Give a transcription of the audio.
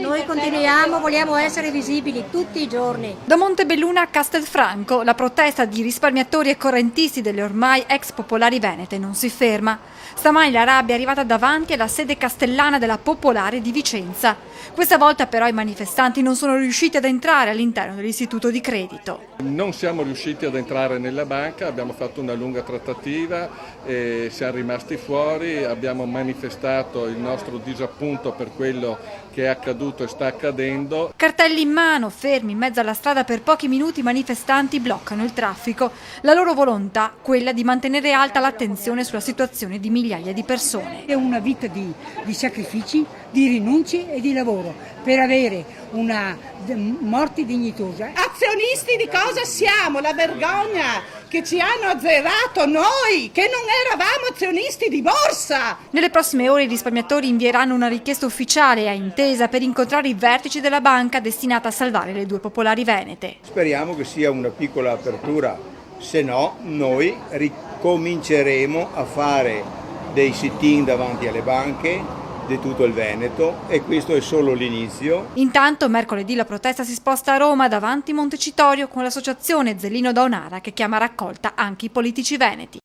Noi continuiamo, vogliamo essere visibili tutti i giorni. Da Montebelluna a Castelfranco, la protesta di risparmiatori e correntisti delle ormai ex popolari venete non si ferma. Stamani la rabbia è arrivata davanti alla sede castellana della Popolare di Vicenza. Questa volta però i manifestanti non sono riusciti ad entrare all'interno dell'istituto di credito. Non siamo riusciti ad entrare nella banca, abbiamo fatto una lunga trattativa e siamo rimasti fuori, abbiamo manifestato il nostro disappunto per quello che è accaduto e sta accadendo. Cartelli in mano, fermi in mezzo alla strada per pochi minuti, i manifestanti bloccano il traffico. La loro volontà, quella di mantenere alta l'attenzione sulla situazione di migliaia di persone. È una vita di sacrifici, di rinunce e di lavoro per avere una morte dignitosa. Azionisti di cosa siamo? La vergogna che ci hanno azzerato noi, che non eravamo azionisti di borsa! Nelle prossime ore i risparmiatori invieranno una richiesta ufficiale a Intesa per incontrare i vertici della banca destinata a salvare le due popolari venete. Speriamo che sia una piccola apertura, se no noi ricominceremo a fare dei sit-in davanti alle banche di tutto il Veneto e questo è solo l'inizio. Intanto mercoledì la protesta si sposta a Roma davanti Montecitorio con l'associazione Zellino da Onara che chiama a raccolta anche i politici veneti.